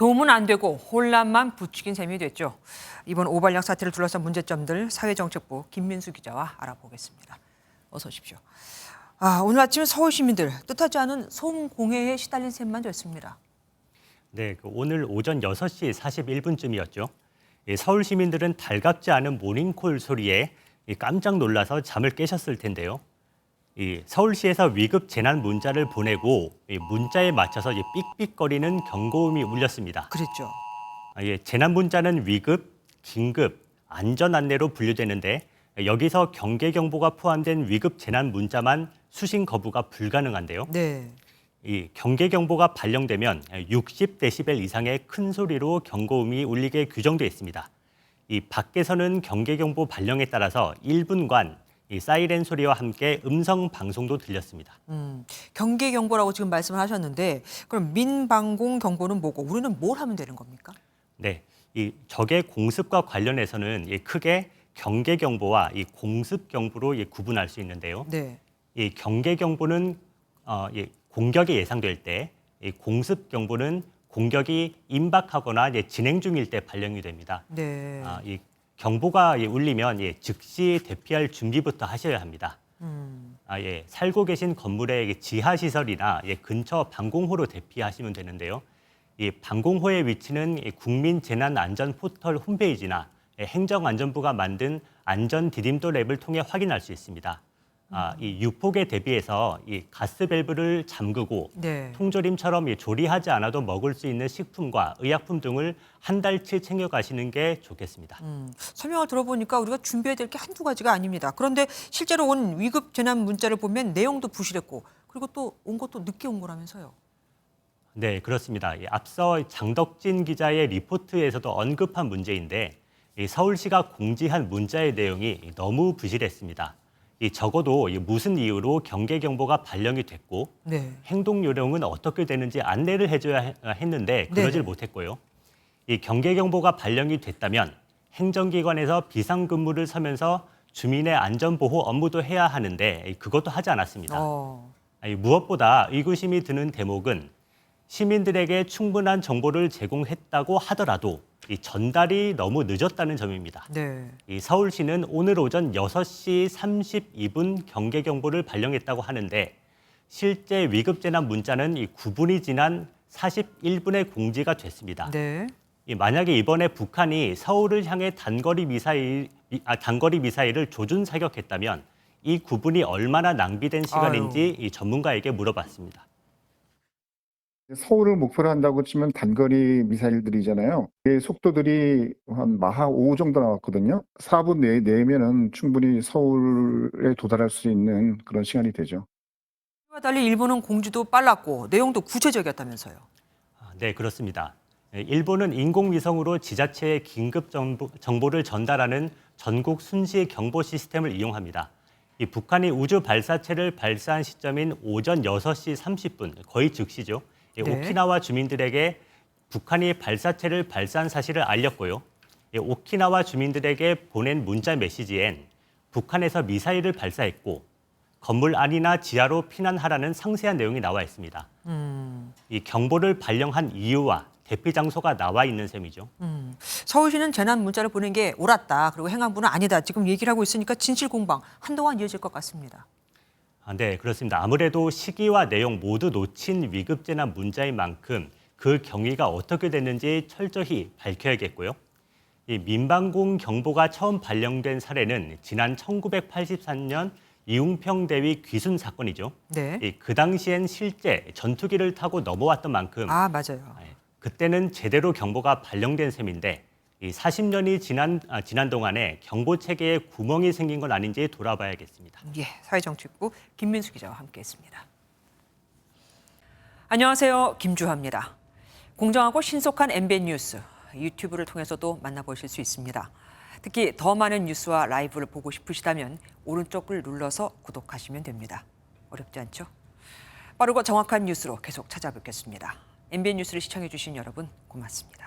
도움은 안 되고 혼란만 부추긴 셈이 됐죠. 이번 오발령 사태를 둘러싼 문제점들 사회정책부 김민수 기자와 알아보겠습니다. 어서 오십시오. 오늘 아침 서울 시민들 뜻하지 않은 소음 공해에 시달린 셈만 됐습니다. 네, 오늘 오전 6시 41분쯤이었죠. 서울 시민들은 달갑지 않은 모닝콜 소리에 깜짝 놀라서 잠을 깨셨을 텐데요. 서울시에서 위급 재난 문자를 보내고 문자에 맞춰서 삑삑거리는 경고음이 울렸습니다. 그랬죠. 재난 문자는 위급, 긴급, 안전 안내로 분류되는데 여기서 경계 경보가 포함된 위급 재난 문자만 수신 거부가 불가능한데요. 네. 이 경계 경보가 발령되면 60데시벨 이상의 큰 소리로 경고음이 울리게 규정돼 있습니다. 이 밖에서는 경계 경보 발령에 따라서 1분간 이 사이렌 소리와 함께 음성 방송도 들렸습니다. 경계 경보라고 지금 말씀을 하셨는데 그럼 민방공 경보는 뭐고 우리는 뭘 하면 되는 겁니까? 네, 이 적의 공습과 관련해서는 크게 경계 경보와 이 공습 경보로 구분할 수 있는데요. 네. 이 경계 경보는 공격이 예상될 때, 이 공습 경보는 공격이 임박하거나 진행 중일 때 발령이 됩니다. 네. 이 경보가 울리면 즉시 대피할 준비부터 하셔야 합니다. 살고 계신 건물의 지하 시설이나 근처 방공호로 대피하시면 되는데요. 이 방공호의 위치는 국민재난안전 포털 홈페이지나 행정안전부가 만든 안전 디딤돌 앱을 통해 확인할 수 있습니다. 이 유폭에 대비해서 이 가스 밸브를 잠그고 네. 통조림처럼 조리하지 않아도 먹을 수 있는 식품과 의약품 등을 한 달치 챙겨 가시는 게 좋겠습니다. 설명을 들어보니까 우리가 준비해야 될 게 한두 가지가 아닙니다. 그런데 실제로 온 위급 재난 문자를 보면 내용도 부실했고 그리고 또 온 것도 늦게 온 거라면서요. 네, 그렇습니다. 앞서 장덕진 기자의 리포트에서도 언급한 문제인데 서울시가 공지한 문자의 내용이 너무 부실했습니다. 적어도 무슨 이유로 경계 경보가 발령이 됐고 네. 행동 요령은 어떻게 되는지 안내를 해줘야 했는데 그러질 못했고요. 이 경계 경보가 발령이 됐다면 행정기관에서 비상근무를 서면서 주민의 안전보호 업무도 해야 하는데 그것도 하지 않았습니다. 무엇보다 의구심이 드는 대목은 시민들에게 충분한 정보를 제공했다고 하더라도 이 전달이 너무 늦었다는 점입니다. 네. 이 서울시는 오늘 오전 6시 32분 경계 경보를 발령했다고 하는데 실제 위급재난 문자는 9분이 지난 41분에 공지가 됐습니다. 네. 만약에 이번에 북한이 서울을 향해 단거리 미사일을 조준 사격했다면 이 9분이 얼마나 낭비된 시간인지 이 전문가에게 물어봤습니다. 서울을 목표로 한다고 치면 단거리 미사일들이잖아요. 그 속도들이 한 마하 5 정도 나왔거든요. 4분 내면은 충분히 서울에 도달할 수 있는 그런 시간이 되죠. 와 달리 일본은 공지도 빨랐고 내용도 구체적이었다면서요. 네, 그렇습니다. 일본은 인공위성으로 지자체에 긴급 정보를 전달하는 전국 순시 경보 시스템을 이용합니다. 이 북한이 우주 발사체를 발사한 시점인 오전 6시 30분, 거의 즉시죠. 네. 오키나와 주민들에게 북한이 발사체를 발사한 사실을 알렸고요. 오키나와 주민들에게 보낸 문자 메시지엔 북한에서 미사일을 발사했고 건물 안이나 지하로 피난하라는 상세한 내용이 나와 있습니다. 이 경보를 발령한 이유와 대피 장소가 나와 있는 셈이죠. 서울시는 재난 문자를 보낸 게 옳았다. 그리고 행안부는 아니다. 지금 얘기를 하고 있으니까 진실 공방 한동안 이어질 것 같습니다. 네, 그렇습니다. 아무래도 시기와 내용 모두 놓친 위급재난 문자인 만큼 그 경위가 어떻게 됐는지 철저히 밝혀야겠고요. 이 민방공 경보가 처음 발령된 사례는 지난 1983년 이웅평 대위 귀순 사건이죠. 네. 그 당시엔 실제 전투기를 타고 넘어왔던 만큼 맞아요. 그때는 제대로 경보가 발령된 셈인데 이 40년이 지난 동안에 경보 체계에 구멍이 생긴 건 아닌지 돌아봐야겠습니다. 예, 사회정책부 김민수 기자와 함께했습니다. 안녕하세요, 김주하입니다. 공정하고 신속한 MBN 뉴스 유튜브를 통해서도 만나보실 수 있습니다. 특히 더 많은 뉴스와 라이브를 보고 싶으시다면 오른쪽을 눌러서 구독하시면 됩니다. 어렵지 않죠? 빠르고 정확한 뉴스로 계속 찾아뵙겠습니다. MBN 뉴스를 시청해주신 여러분 고맙습니다.